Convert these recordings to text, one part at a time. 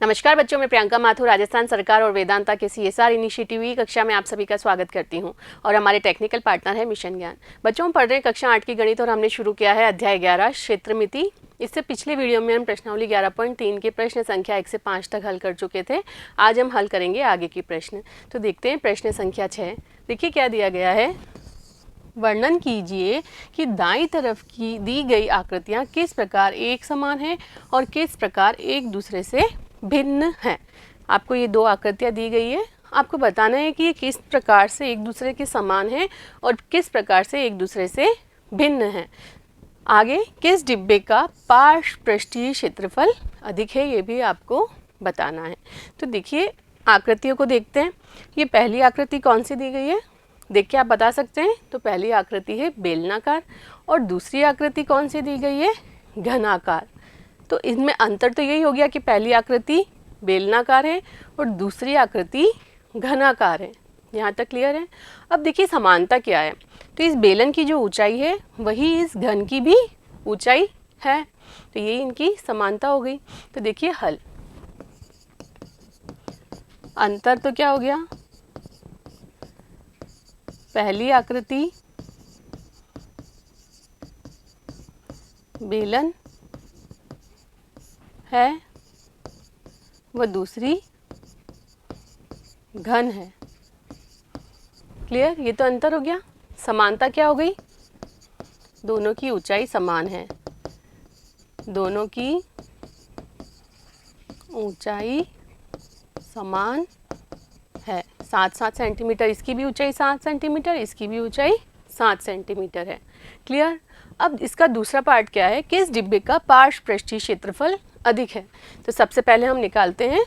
नमस्कार बच्चों, मैं प्रियंका माथुर राजस्थान सरकार और वेदांता के CSR इनिशिएटिव की कक्षा में आप सभी का स्वागत करती हूं और हमारे टेक्निकल पार्टनर है मिशन ज्ञान। बच्चों, हम पढ़ रहे हैं कक्षा 8 की गणित और हमने शुरू किया है अध्याय 11 क्षेत्रमिति। इससे पिछले वीडियो में हम प्रश्नावली 11.3 के प्रश्न संख्या 1 से 5 तक हल कर चुके थे। आज हम हल करेंगे आगे की प्रश्न। तो देखते हैं प्रश्न संख्या 6। देखिए क्या दिया गया है। वर्णन कीजिए कि दाईं तरफ की दी गई आकृतियाँ किस प्रकार एक समान हैं और किस प्रकार एक दूसरे से भिन्न हैं। आपको ये दो आकृतियाँ दी गई है, आपको बताना है कि ये किस प्रकार से एक दूसरे के समान हैं और किस प्रकार से एक दूसरे से भिन्न हैं। आगे किस डिब्बे का पार्श्व पृष्ठीय क्षेत्रफल अधिक है, ये भी आपको बताना है। तो देखिए आकृतियों को देखते हैं। ये पहली आकृति कौन सी दी गई है, देख के आप बता सकते हैं। तो पहली आकृति है बेलनाकार और दूसरी आकृति कौन सी दी गई है, घनाकार। तो इनमें अंतर तो यही हो गया कि पहली आकृति बेलनाकार है और दूसरी आकृति घनाकार है। यहाँ तक क्लियर है। अब देखिए समानता क्या है। तो इस बेलन की जो ऊंचाई है वही इस घन की भी ऊंचाई है, तो ये इनकी समानता हो गई। तो देखिए हल, अंतर तो क्या हो गया, पहली आकृति बेलन है व दूसरी घन है। क्लियर, ये तो अंतर हो गया। समानता क्या हो गई, दोनों की ऊंचाई समान है, दोनों की ऊंचाई समान है। 7-7 सेंटीमीटर, इसकी भी ऊंचाई 7 सेंटीमीटर, इसकी भी ऊंचाई 7 सेंटीमीटर है। क्लियर। अब इसका दूसरा पार्ट क्या है, किस डिब्बे का पार्श्व पृष्ठीय क्षेत्रफल अधिक है। तो सबसे पहले हम निकालते हैं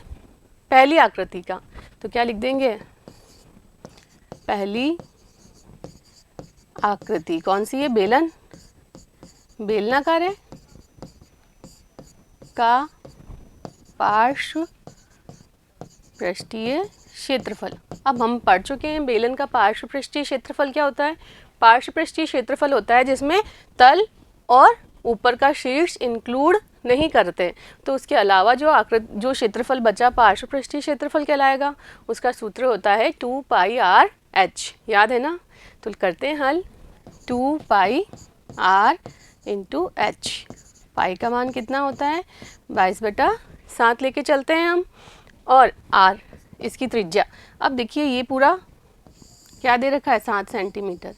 पहली आकृति का। तो क्या लिख देंगे, पहली आकृति कौन सी है, बेलन, बेलनाकार है, का पार्श्व पृष्ठीय क्षेत्रफल। अब हम पढ़ चुके हैं बेलन का पार्श्व पृष्ठीय क्षेत्रफल क्या होता है। पार्श्व पृष्ठीय क्षेत्रफल होता है जिसमें तल और ऊपर का शीर्ष इंक्लूड नहीं करते। तो उसके अलावा जो क्षेत्रफल बचा पार्श्व पृष्ठीय क्षेत्रफल कहलाएगा। उसका सूत्र होता है 2πr/h, याद है ना। तो करते हैं हल। 2πr/h, पाई का मान कितना होता है, 22/7 लेके चलते हैं हम, और r इसकी त्रिज्या। अब देखिए ये पूरा क्या दे रखा है, 7 सेंटीमीटर।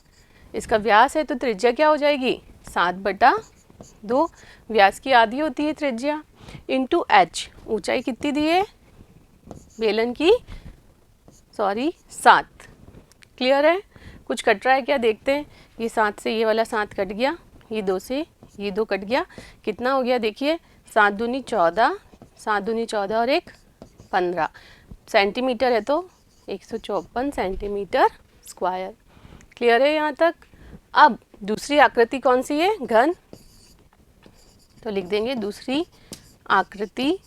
इसका व्यास है तो त्रिज्या क्या हो जाएगी, 7/2। व्यास की आधी होती है त्रिज्या, इंटू h, ऊंचाई कितनी दी है बेलन की, 7। क्लियर है। कुछ कट रहा है क्या, देखते हैं। ये 7 से ये वाला 7 कट गया, ये 2 से ये 2 कट गया, कितना हो गया देखिए, 7 दूनी 14, 7 दूनी 14 और 1 15 सेंटीमीटर है, तो 154 सेंटीमीटर स्क्वायर। क्लियर है यहाँ तक। अब दूसरी आकृति कौन सी है, घन। तो लिख देंगे दूसरी आकृति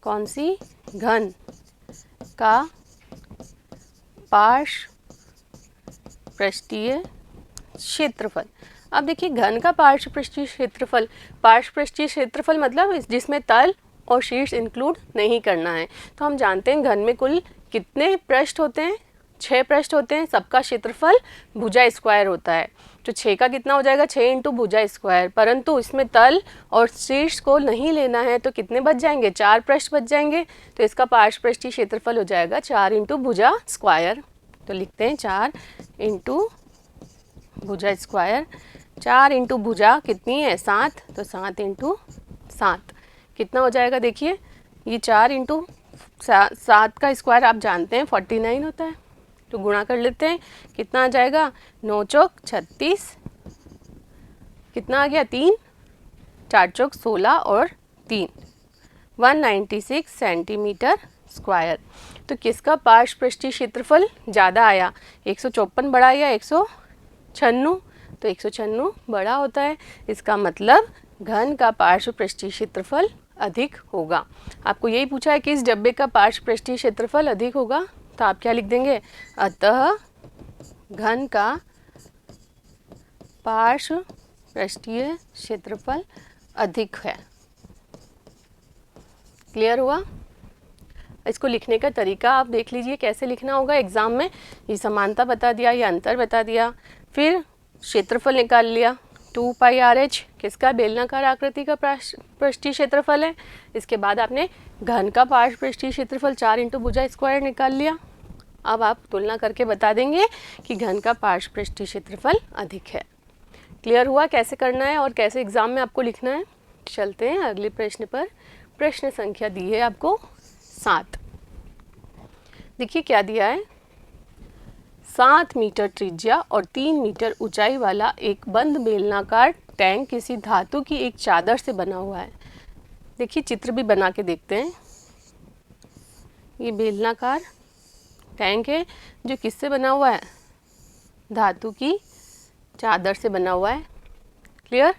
कौन सी, घन, का पार्श्व पृष्ठीय क्षेत्रफल। अब देखिए घन का पार्श्व पृष्ठीय क्षेत्रफल, पार्श्व पृष्ठीय क्षेत्रफल मतलब जिसमें तल और शीर्ष इंक्लूड नहीं करना है। तो हम जानते हैं घन में कुल कितने पृष्ठ होते हैं, 6 पृष्ठ होते हैं। सबका क्षेत्रफल भुजा स्क्वायर होता है। तो 6 का कितना हो जाएगा, 6 इंटू भुजा स्क्वायर। परंतु इसमें तल और शीर्ष को नहीं लेना है, तो कितने बच जाएंगे, 4 पृष्ठ बच जाएंगे। तो इसका पार्श्व पृष्ठीय क्षेत्रफल हो जाएगा 4 इंटू भुजा स्क्वायर। तो लिखते हैं 4 इंटू भुजा स्क्वायर। 4 इंटू भुजा कितनी है, 7, तो 7 इंटू 7 कितना हो जाएगा, देखिए ये 4 इंटू 7 का स्क्वायर आप जानते हैं 49 होता है। तो गुणा कर लेते हैं, कितना आ जाएगा, 9 चौक 36, कितना आ गया 3, 4 चौक 16 और 3 196 सेंटीमीटर स्क्वायर। तो किसका पार्श्व पृष्ठीय क्षेत्रफल ज़्यादा आया, 154 बड़ा या 196, तो 196 बड़ा होता है। इसका मतलब घन का पार्श्व पृष्ठीय क्षेत्रफल अधिक होगा। आपको यही पूछा है कि इस डब्बे का पार्श्व पृष्ठीय क्षेत्रफल अधिक होगा, तो आप क्या लिख देंगे, अतः घन का पार्श्व पृष्ठीय क्षेत्रफल अधिक है। क्लियर हुआ? इसको लिखने का तरीका आप देख लीजिए कैसे लिखना होगा एग्ज़ाम में। ये समानता बता दिया, ये अंतर बता दिया, फिर क्षेत्रफल निकाल लिया 2 पाई आर एच, किसका? बेलनाकार आकृति का पृष्ठीय क्षेत्रफल है। इसके बाद आपने घन का पार्श्व पृष्ठीय क्षेत्रफल 4 इंटू भुजा स्क्वायर निकाल लिया। अब आप तुलना करके बता देंगे कि घन का पार्श्व पृष्ठीय क्षेत्रफल अधिक है। क्लियर हुआ कैसे करना है और कैसे एग्ज़ाम में आपको लिखना है? चलते हैं अगले प्रश्न पर। प्रश्न संख्या दी है आपको 7। देखिए क्या दिया है, 7 मीटर त्रिज्या और 3 मीटर ऊंचाई वाला एक बंद बेलनाकार टैंक किसी धातु की एक चादर से बना हुआ है। देखिए चित्र भी बना के देखते हैं। ये बेलनाकार टैंक है जो किससे बना हुआ है? धातु की चादर से बना हुआ है। क्लियर?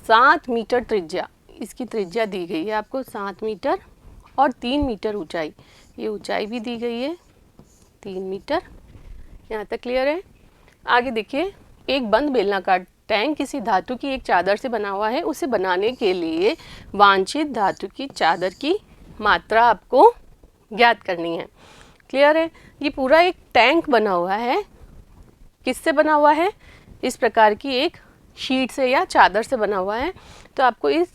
7 मीटर त्रिज्या, इसकी त्रिज्या दी गई है आपको 7 मीटर और 3 मीटर ऊंचाई, ये ऊंचाई भी दी गई है 3 मीटर। यहाँ तक क्लियर है? आगे देखिए, एक बंद बेलनाकार टैंक किसी धातु की एक चादर से बना हुआ है। उसे बनाने के लिए वांछित धातु की चादर की मात्रा आपको ज्ञात करनी है। क्लियर है? ये पूरा एक टैंक बना हुआ है, किससे बना हुआ है? इस प्रकार की एक शीट से या चादर से बना हुआ है। तो आपको इस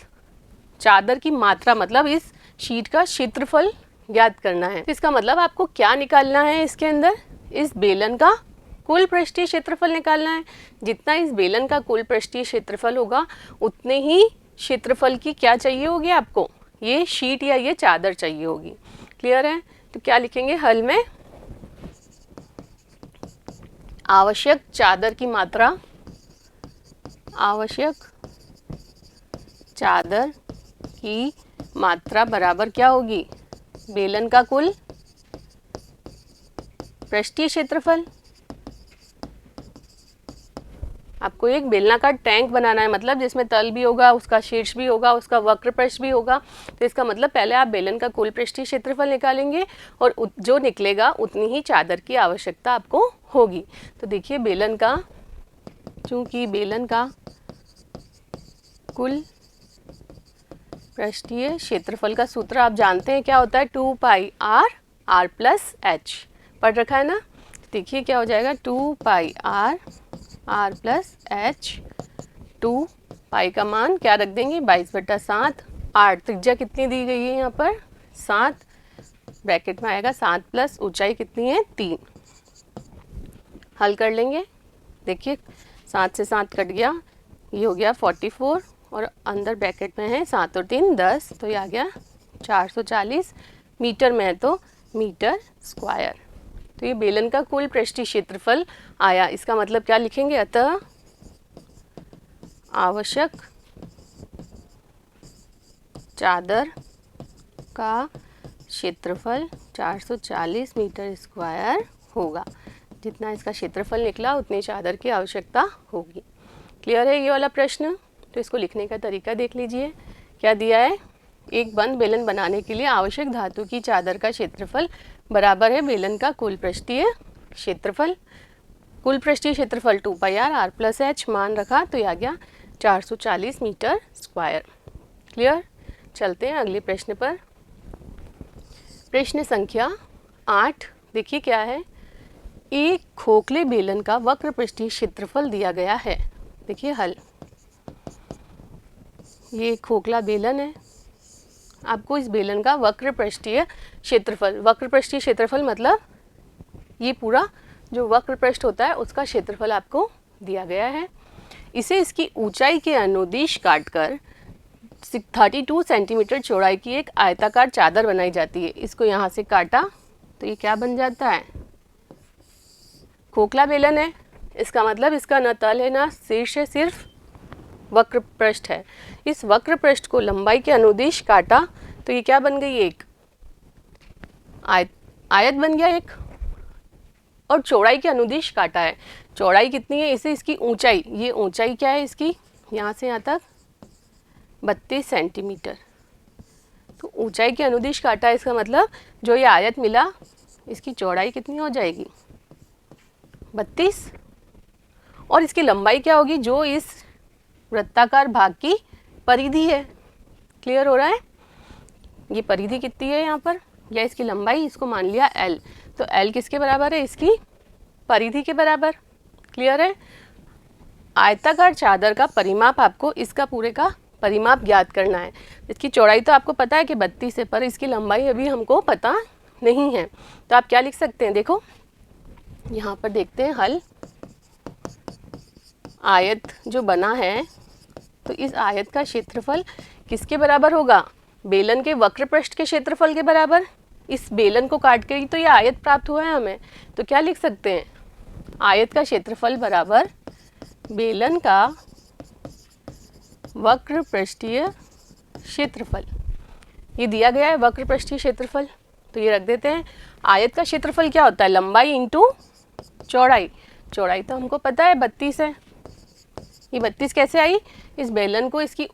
चादर की मात्रा मतलब इस शीट का क्षेत्रफल ज्ञात करना है। इसका मतलब आपको क्या निकालना है? इसके अंदर इस बेलन का कुल पृष्ठीय क्षेत्रफल निकालना है। जितना इस बेलन का कुल पृष्ठीय क्षेत्रफल होगा उतने ही क्षेत्रफल की क्या चाहिए होगी आपको? ये शीट या ये चादर चाहिए होगी। क्लियर है? तो क्या लिखेंगे हल में? आवश्यक चादर की मात्रा, आवश्यक चादर की मात्रा बराबर क्या होगी? बेलन का कुल पृष्ठीय क्षेत्रफल। आपको एक बेलनाकार टैंक बनाना है, मतलब जिसमें तल भी होगा, उसका शीर्ष भी होगा, उसका वक्र पृष्ठ भी होगा। तो इसका मतलब पहले आप बेलन का कुल पृष्ठीय क्षेत्रफल निकालेंगे और जो निकलेगा उतनी ही चादर की आवश्यकता आपको होगी। तो देखिए बेलन का, चूंकि बेलन का कुल पृष्ठीय क्षेत्रफल का सूत्र आप जानते हैं क्या होता है? 2 पाई आर, आर प्लस एच पढ़ रखा है ना। देखिए क्या हो जाएगा, 2 पाई आर, आर प्लस एच। 2 पाई का मान क्या रख देंगे? 22/7। आर त्रिज्या कितनी दी गई है यहाँ पर? 7, ब्रैकेट में आएगा 7 प्लस ऊंचाई कितनी है? 3। हल कर लेंगे। देखिए 7 से 7 कट गया, ये हो गया 44 और अंदर ब्रैकेट में है 7 और 3 10, तो ये आ गया 440। मीटर में है तो मीटर स्क्वायर। तो ये बेलन का कुल पृष्ठीय क्षेत्रफल आया। इसका मतलब क्या लिखेंगे? अतः आवश्यक चादर का क्षेत्रफल 440 मीटर स्क्वायर होगा। जितना इसका क्षेत्रफल निकला उतनी चादर की आवश्यकता होगी। क्लियर है ये वाला प्रश्न? तो इसको लिखने का तरीका देख लीजिए। क्या दिया है? एक बंद बेलन बनाने के लिए आवश्यक धातु की चादर का क्षेत्रफल बराबर है बेलन का कुल पृष्ठीय क्षेत्रफल। कुल पृष्ठीय क्षेत्रफल 2 पाई आर, आर प्लस एच मान रखा, तो ये आ गया 440 मीटर स्क्वायर। क्लियर? चलते हैं अगले प्रश्न पर। प्रश्न संख्या 8। देखिए क्या है, एक खोखले बेलन का वक्र पृष्ठीय क्षेत्रफल दिया गया है। देखिए हल, ये खोखला बेलन है, आपको इस बेलन का वक्र पृष्ठीय क्षेत्रफल, वक्र पृष्ठीय क्षेत्रफल मतलब ये पूरा जो वक्र पृष्ठ होता है उसका क्षेत्रफल आपको दिया गया है। इसे इसकी ऊंचाई के अनुदिश काटकर 32 सेंटीमीटर चौड़ाई की एक आयताकार चादर बनाई जाती है। इसको यहाँ से काटा तो ये क्या बन जाता है? खोखला बेलन है। इसका मतलब इसका न तल है ना शीर्ष है, सिर्फ वक्र पृष्ठ है। इस वक्र पृष्ठ को लंबाई के अनुदिश काटा तो ये क्या बन गई? एक आयत बन गया एक। और चौड़ाई के अनुदिश काटा है। चौड़ाई कितनी है? इसे इसकी ऊंचाई, ये ऊंचाई क्या है इसकी? यहाँ से यहाँ तक 32 सेंटीमीटर। तो ऊंचाई के अनुदिश काटा है, इसका मतलब जो ये आयत मिला इसकी चौड़ाई कितनी हो जाएगी? 32। और इसकी लंबाई क्या होगी? जो इस वृत्ताकार भाग की परिधि है। क्लियर हो रहा है? ये परिधि कितनी है यहाँ पर, या इसकी लंबाई, इसको मान लिया l, तो l किसके बराबर है, इसकी परिधि के बराबर। क्लियर है। आयताकार चादर का परिमाप, आपको इसका पूरे का परिमाप ज्ञात करना है। इसकी चौड़ाई तो आपको पता है कि 32 है, पर इसकी लंबाई अभी हमको पता नहीं है। तो आप क्या लिख सकते हैं, देखो यहाँ पर देखते हैं हल। आयत जो बना है, तो इस आयत का क्षेत्रफल किसके बराबर होगा, बेलन के वक्र पृष्ठ के क्षेत्रफल के बराबर। इस बेलन को काट के ही तो ये आयत प्राप्त हुआ है हमें, तो क्या लिख सकते हैं, आयत का क्षेत्रफल बराबर बेलन का वक्र पृष्ठीय क्षेत्रफल। ये दिया गया है वक्र पृष्ठीय क्षेत्रफल, तो ये रख देते हैं। आयत का क्षेत्रफल क्या होता है, लंबाई इंटू चौड़ाई। चौड़ाई तो हमको पता है 32 है, ये 32 कैसे आई, इस बेलन को इसकी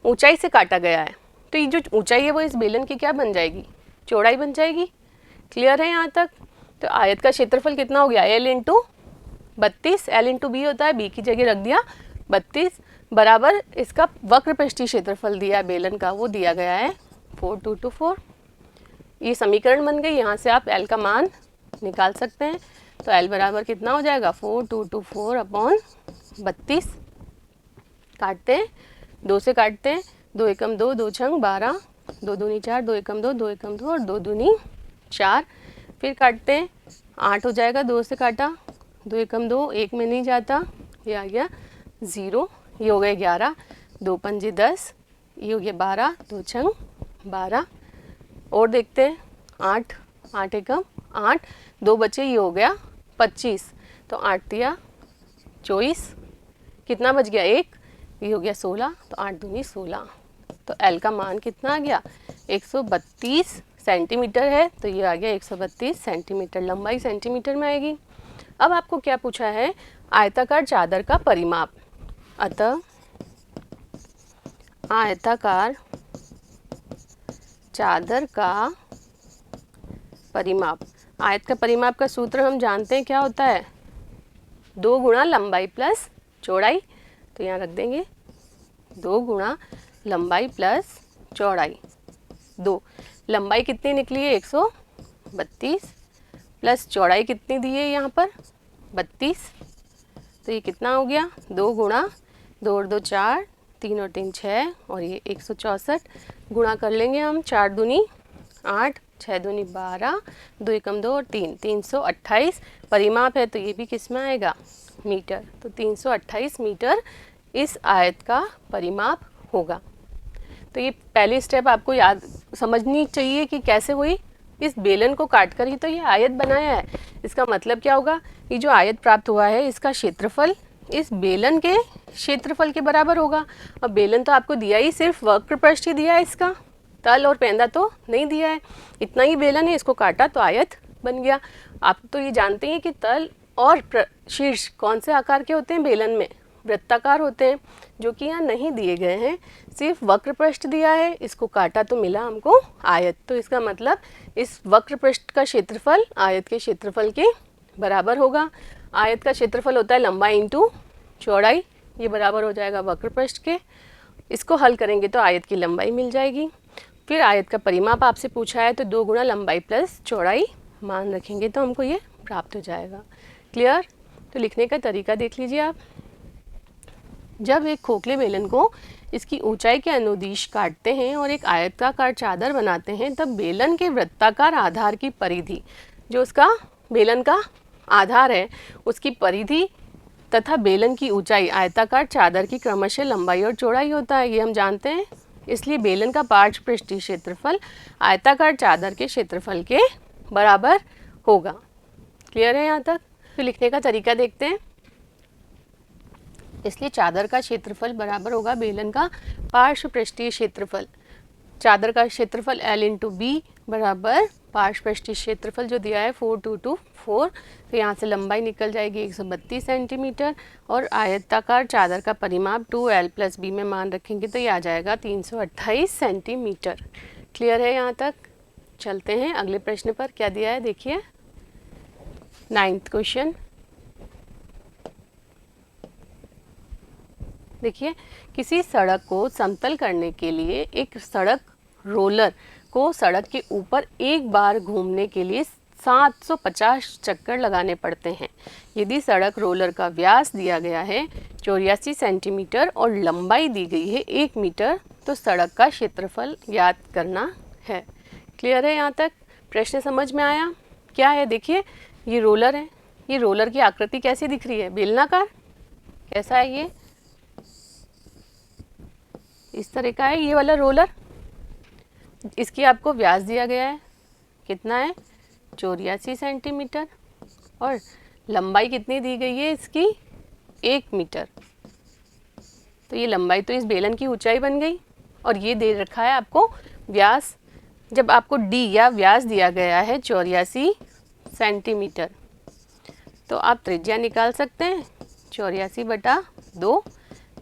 ऊंचाई से काटा गया है, तो ये जो ऊंचाई है वो इस बेलन की क्या बन जाएगी, चौड़ाई बन जाएगी। क्लियर है यहाँ तक। तो आयत का क्षेत्रफल कितना हो गया, l into 32, l into B होता है, b की जगह रख दिया 32, बराबर इसका वक्र पृष्ठीय क्षेत्रफल दिया है बेलन का, वो दिया गया है 4224। ये समीकरण बन गई। यहाँ से आप l का मान निकाल सकते हैं। तो l बराबर कितना हो जाएगा, 4224 अपॉन 32। काटते हैं, 2 से काटते हैं, 2 एकम 2, 2 छंग 12, 2 दूनी 4, 2 एकम 2, 2 एकम 2 और 2 दूनी 4। फिर काटते हैं, 8 हो जाएगा, 2 से काटा, 2 एकम 2, 1 में नहीं जाता, ये आ गया 0, ये हो गए 11, 2 पंजे 10, ये हो गया 12, 2 छंग 12। और देखते हैं, 8, 8 एकम 8, 2 बचे, ये हो गया 25, तो 8 दिया 24, कितना बच गया 1, ये हो गया 16, तो 8 दूनी 16। तो L का मान कितना आ गया, 132 सेंटीमीटर है, तो ये आ गया 132 सेंटीमीटर। लंबाई सेंटीमीटर में आएगी। अब आपको क्या पूछा है, आयताकार चादर का परिमाप। अतः आयताकार चादर का परिमाप, आयत का परिमाप का सूत्र हम जानते हैं क्या होता है, 2 गुणा लंबाई प्लस चौड़ाई। तो यहाँ रख देंगे 2 गुणा लंबाई प्लस चौड़ाई। 2, लंबाई कितनी निकली है 132, प्लस चौड़ाई कितनी दी है यहाँ पर 32, तो ये कितना हो गया, 2 गुणा 2 और 2 4, 3 और 3 6, और ये 164 गुणा कर लेंगे हम, 4 दूनी 8, 6 दूनी 12, 2 एकम 2 और 3, 328 परिमाप है, तो ये भी किस में आएगा, मीटर। तो 328 मीटर इस आयत का परिमाप होगा। तो ये पहली स्टेप आपको याद समझनी चाहिए कि कैसे हुई, इस बेलन को काटकर ही तो ये आयत बनाया है। इसका मतलब क्या होगा, ये जो आयत प्राप्त हुआ है इसका क्षेत्रफल इस बेलन के क्षेत्रफल के बराबर होगा। अब बेलन तो आपको दिया ही, सिर्फ वक्र पृष्ठ ही दिया है, इसका तल और पेंदा तो नहीं दिया है। इतना ही बेलन है, इसको काटा तो आयत बन गया। आप तो ये जानते हैं कि तल और शीर्ष कौन से आकार के होते हैं बेलन में, वृत्ताकार होते हैं, जो कि यहाँ नहीं दिए गए हैं, सिर्फ वक्र पृष्ठ दिया है, इसको काटा तो मिला हमको आयत। तो इसका मतलब इस वक्र पृष्ठ का क्षेत्रफल आयत के क्षेत्रफल के बराबर होगा। आयत का क्षेत्रफल होता है लंबाई इंटू चौड़ाई, ये बराबर हो जाएगा वक्र पृष्ठ के। इसको हल करेंगे तो आयत की लंबाई मिल जाएगी। फिर आयत का परिमाप आपसे पूछा है, तो 2 गुणा लंबाई प्लस चौड़ाई मान रखेंगे तो हमको ये प्राप्त हो जाएगा। क्लियर। तो लिखने का तरीका देख लीजिए आप। जब एक खोखले बेलन को इसकी ऊंचाई के अनुदिश काटते हैं और एक आयताकार चादर बनाते हैं, तब बेलन के वृत्ताकार आधार की परिधि, जो उसका बेलन का आधार है, उसकी परिधि तथा बेलन की ऊंचाई आयताकार चादर की क्रमशः लंबाई और चौड़ाई होता है, ये हम जानते हैं। इसलिए बेलन का पार्श्व पृष्ठीय क्षेत्रफल आयताकार चादर के क्षेत्रफल के बराबर होगा। क्लियर है यहाँ तक। तो लिखने का तरीका देखते हैं। इसलिए चादर का क्षेत्रफल बराबर होगा बेलन का पार्श्व पृष्ठीय क्षेत्रफल। चादर का क्षेत्रफल L इंटू बी बराबर पार्श्व पृष्ठीय क्षेत्रफल जो दिया है 4224। तो यहाँ से लंबाई निकल जाएगी 132 सेंटीमीटर और आयताकार चादर का परिमाप 2L प्लस बी में मान रखेंगे तो ये आ जाएगा 328 सेंटीमीटर। क्लियर है यहाँ तक। चलते हैं अगले प्रश्न पर। क्या दिया है देखिए, 9th क्वेश्चन। देखिए, किसी सड़क को समतल करने के लिए एक सड़क रोलर को सड़क के ऊपर एक बार घूमने के लिए 750 चक्कर लगाने पड़ते हैं। यदि सड़क रोलर का व्यास दिया गया है 84 सेंटीमीटर और लंबाई दी गई है 1 मीटर, तो सड़क का क्षेत्रफल ज्ञात करना है। क्लियर है यहाँ तक? प्रश्न समझ में आया? क्या है, देखिए ये रोलर है। ये रोलर की आकृति कैसी दिख रही है? बेलनाकार। कैसा है ये? इस तरह का है ये वाला रोलर। इसकी आपको व्यास दिया गया है, कितना है? 84 सेंटीमीटर और लंबाई कितनी दी गई है इसकी? 1 मीटर। तो ये लंबाई तो इस बेलन की ऊंचाई बन गई और ये दे रखा है आपको व्यास। जब आपको डी या व्यास दिया गया है 84 सेंटीमीटर, तो आप त्रिज्या निकाल सकते हैं 84/2,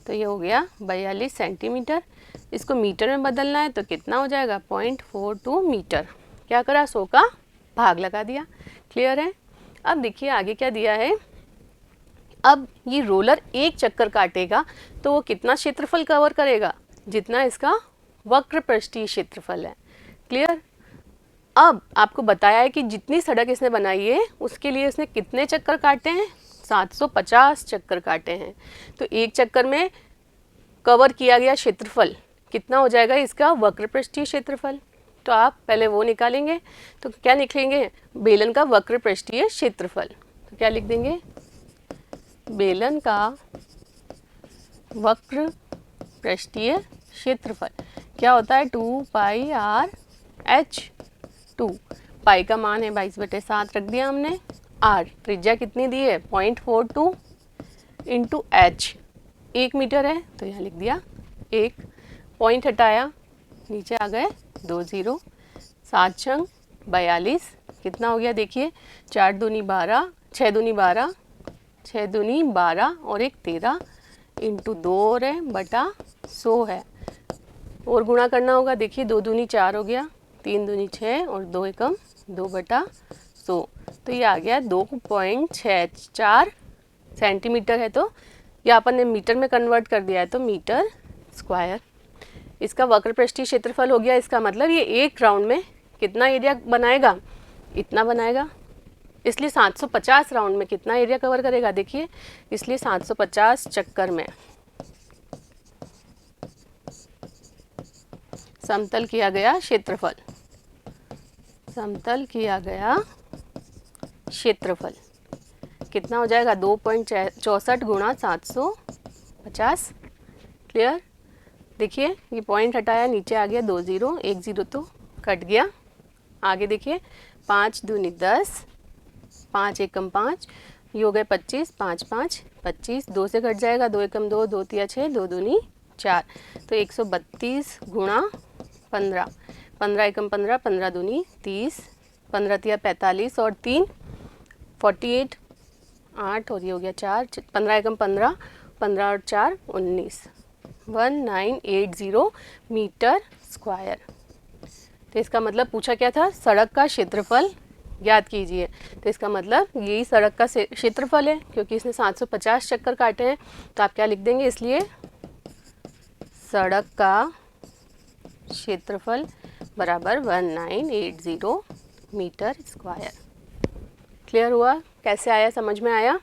तो ये हो गया 42 सेंटीमीटर। इसको मीटर में बदलना है तो कितना हो जाएगा? 0.42 मीटर। क्या करा? 100 का भाग लगा दिया। क्लियर है? अब देखिए आगे क्या दिया है। अब ये रोलर एक चक्कर काटेगा तो वो कितना क्षेत्रफल कवर करेगा? जितना इसका वक्र पृष्ठीय क्षेत्रफल है। क्लियर? अब आपको बताया है कि जितनी सड़क इसने बनाई है उसके लिए इसने कितने चक्कर काटे हैं? 750 चक्कर काटे हैं। तो एक चक्कर में कवर किया गया क्षेत्रफल कितना हो जाएगा? इसका वक्र पृष्ठीय क्षेत्रफल। तो आप पहले वो निकालेंगे, तो क्या लिखेंगे? बेलन का वक्र पृष्ठीय क्षेत्रफल। तो क्या लिख देंगे? बेलन का वक्र पृष्ठीय क्षेत्रफल क्या होता है? 2πr/h2। पाई का मान है 22/7 रख दिया हमने। r त्रिज्या कितनी दी है? 0.42 इंटू h 1 मीटर है, तो यहाँ लिख दिया 1। पॉइंट हटाया, नीचे आ गए 2 0। 7 छंग 42, कितना हो गया? देखिए 4 दूनी 12, 6 दूनी 12, 6 दूनी 12 और 1 13 इंटू 2 और है बटा 100 है। और गुणा करना होगा। देखिए 2 दूनी 4 हो गया, 3 दूनी 6 और 2 एकम 2/100। तो ये आ गया 2.64 सेंटीमीटर है। तो ये अपन ने मीटर में कन्वर्ट कर दिया है, तो मीटर स्क्वायर। इसका वक्र पृष्ठीय क्षेत्रफल हो गया। इसका मतलब ये एक राउंड में कितना एरिया बनाएगा? इतना बनाएगा। इसलिए 750 राउंड में कितना एरिया कवर करेगा? देखिए, इसलिए 750 चक्कर में समतल किया गया क्षेत्रफल, समतल किया गया क्षेत्रफल कितना हो जाएगा? 2.64 गुणा 750। क्लियर? देखिए ये पॉइंट हटाया, नीचे आ गया 2 0, 1 0 तो कट गया। आगे देखिए 5 दूनी 10, 5 एकम 5, ये हो गए 25, 5 5 25, 2 से कट जाएगा, 2 एकम 2, 2 तिया 6, 2 दूनी 4, तो 132 गुणा 15, 15 एकम 15, 15 दूनी 30, 15 तिया 45 और 3 48, 8 और ये हो गया 4, 15 एकम 15, 15 और 4 19, 1980 मीटर स्क्वायर। तो इसका मतलब पूछा क्या था? सड़क का क्षेत्रफल ज्ञात कीजिए। तो इसका मतलब यही सड़क का क्षेत्रफल है, क्योंकि इसने 750 चक्कर काटे हैं। तो आप क्या लिख देंगे? इसलिए सड़क का क्षेत्रफल बराबर 1980 मीटर स्क्वायर। क्लियर हुआ? कैसे आया? समझ में आया?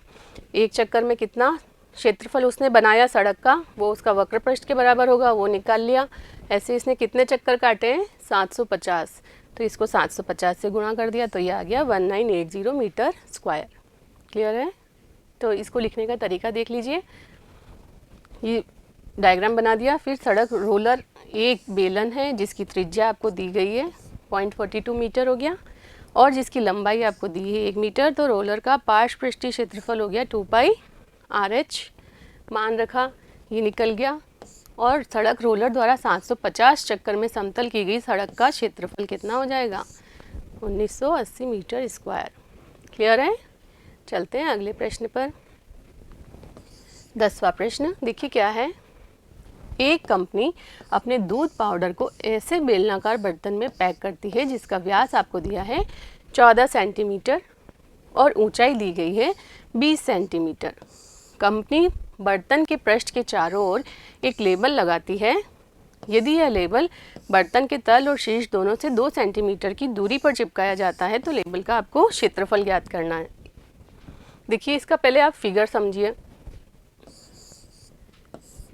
एक चक्कर में कितना क्षेत्रफल उसने बनाया सड़क का, वो उसका वक्र पृष्ठ के बराबर होगा, वो निकाल लिया। ऐसे इसने कितने चक्कर काटे हैं? 750। तो इसको 750 से गुणा कर दिया, तो ये आ गया 1980 मीटर स्क्वायर। क्लियर है? तो इसको लिखने का तरीका देख लीजिए। ये डायग्राम बना दिया। फिर सड़क रोलर एक बेलन है जिसकी त्रिज्या आपको दी गई है 0.42 मीटर हो गया, और जिसकी लंबाई आपको दी है 1 मीटर। तो रोलर का पार्श्व पृष्ठीय क्षेत्रफल हो गया 2πr/h। मान रखा, ये निकल गया। और सड़क रोलर द्वारा 750 चक्कर में समतल की गई सड़क का क्षेत्रफल कितना हो जाएगा? 1980 मीटर स्क्वायर। क्लियर है? चलते हैं अगले प्रश्न पर। 10वां प्रश्न देखिए क्या है। एक कंपनी अपने दूध पाउडर को ऐसे बेलनाकार बर्तन में पैक करती है जिसका व्यास आपको दिया है 14 सेंटीमीटर और ऊंचाई दी गई है 20 सेंटीमीटर। कंपनी बर्तन के पृष्ठ के चारों ओर एक लेबल लगाती है, यदि यह लेबल बर्तन के तल और शीर्ष दोनों से 2 सेंटीमीटर की दूरी पर चिपकाया जाता है तो लेबल का आपको क्षेत्रफल ज्ञात करना है। देखिए इसका पहले आप फिगर समझिए।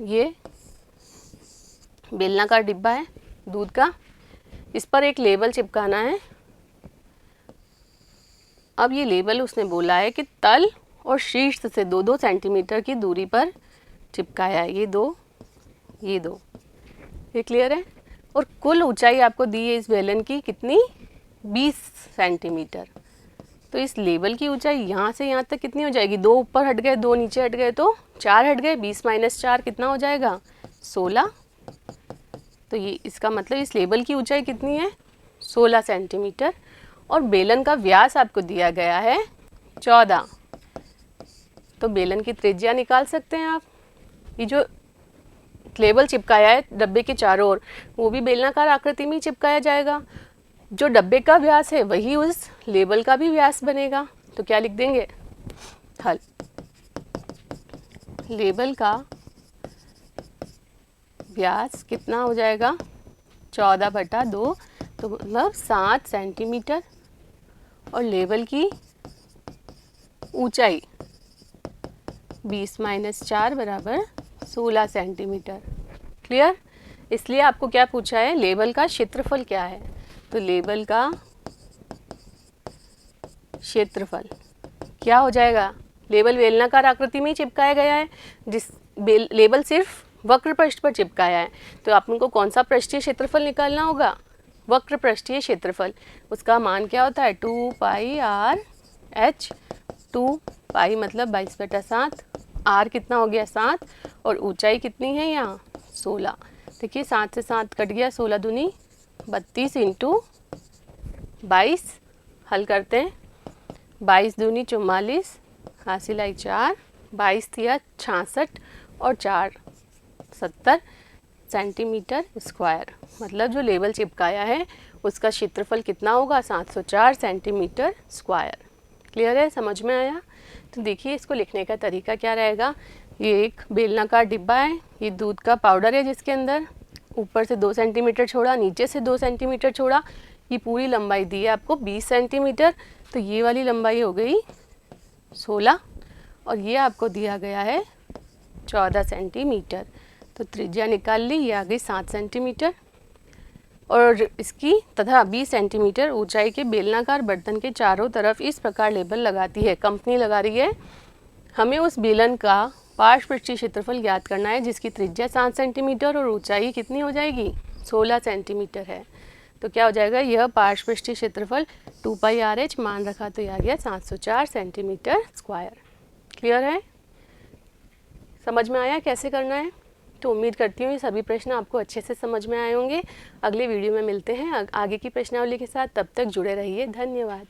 ये बेलनाकार डिब्बा है दूध का, इस पर एक लेबल चिपकाना है। अब ये लेबल उसने बोला है कि तल और शीर्ष से 2-2 सेंटीमीटर की दूरी पर चिपकाया है। ये दो, ये क्लियर है। और कुल ऊंचाई आपको दी है इस बेलन की कितनी, 20 सेंटीमीटर। तो इस लेबल की ऊंचाई यहाँ से यहाँ तक कितनी हो जाएगी, 2 ऊपर हट गए 2 नीचे हट गए तो 4 हट गए, 20 - 4 कितना हो जाएगा, 16। तो ये इसका मतलब इस लेबल की ऊंचाई कितनी है, 16 सेंटीमीटर। और बेलन का व्यास आपको दिया गया है 14। तो बेलन की त्रिज्या निकाल सकते हैं आप। ये जो लेबल चिपकाया है डब्बे के चारों ओर वो भी बेलनाकार आकृति में ही चिपकाया जाएगा। जो डब्बे का व्यास है वही उस लेबल का भी व्यास बनेगा। तो क्या लिख देंगे, हल। लेबल का व्यास कितना हो जाएगा, 14/2, तो मतलब 7 सेंटीमीटर। और लेबल की ऊंचाई 20 - 4 बराबर 16 सेंटीमीटर। क्लियर। इसलिए आपको क्या पूछा है, लेबल का क्षेत्रफल क्या है। तो लेबल का क्षेत्रफल क्या हो जाएगा, लेबल बेलनाकार आकृति में ही चिपकाया गया है, जिस लेबल सिर्फ वक्र पृष्ठ पर चिपकाया है। तो आप उनको कौन सा पृष्ठीय क्षेत्रफल निकालना होगा, वक्र पृष्ठीय क्षेत्रफल। उसका मान क्या होता है, 2πr/h। 2π मतलब 22/7, r कितना हो गया 7, और ऊंचाई कितनी है यहाँ 16। देखिए 7 से 7 कट गया, 16 दूनी 32 × 22। हल करते हैं, 22 दूनी 44, हासिल आई 4, 22 तिया 66 और 4 70 सेंटीमीटर स्क्वायर। मतलब जो लेबल चिपकाया है उसका क्षेत्रफल कितना होगा, 704 सेंटीमीटर स्क्वायर। क्लियर है, समझ में आया। तो देखिए इसको लिखने का तरीका क्या रहेगा। ये एक बेलनाकार डिब्बा है, ये दूध का पाउडर है जिसके अंदर ऊपर से 2 सेंटीमीटर छोड़ा, नीचे से 2 सेंटीमीटर छोड़ा। ये पूरी लंबाई दी है आपको 20 सेंटीमीटर, तो ये वाली लंबाई हो गई 16 और ये आपको दिया गया है 14 सेंटीमीटर। तो त्रिज्या निकाल ली, ये आ गई 7 सेंटीमीटर। और इसकी तथा 20 सेंटीमीटर ऊंचाई के बेलनाकार बर्तन के चारों तरफ इस प्रकार लेबल लगाती है, कंपनी लगा रही है। हमें उस बेलन का पार्श्व पृष्ठीय क्षेत्रफल ज्ञात करना है जिसकी त्रिज्या 7 सेंटीमीटर और ऊंचाई कितनी हो जाएगी, 16 सेंटीमीटर है। तो क्या हो जाएगा, यह पार्श्व पृष्ठीय क्षेत्रफल 2πrh मान रखा तो यह आ गया 704 सेंटीमीटर स्क्वायर। क्लियर है, समझ में आया कैसे करना है। तो उम्मीद करती हूँ ये सभी प्रश्न आपको अच्छे से समझ में आए होंगे। अगले वीडियो में मिलते हैं आगे की प्रश्नावली के साथ, तब तक जुड़े रहिए। धन्यवाद।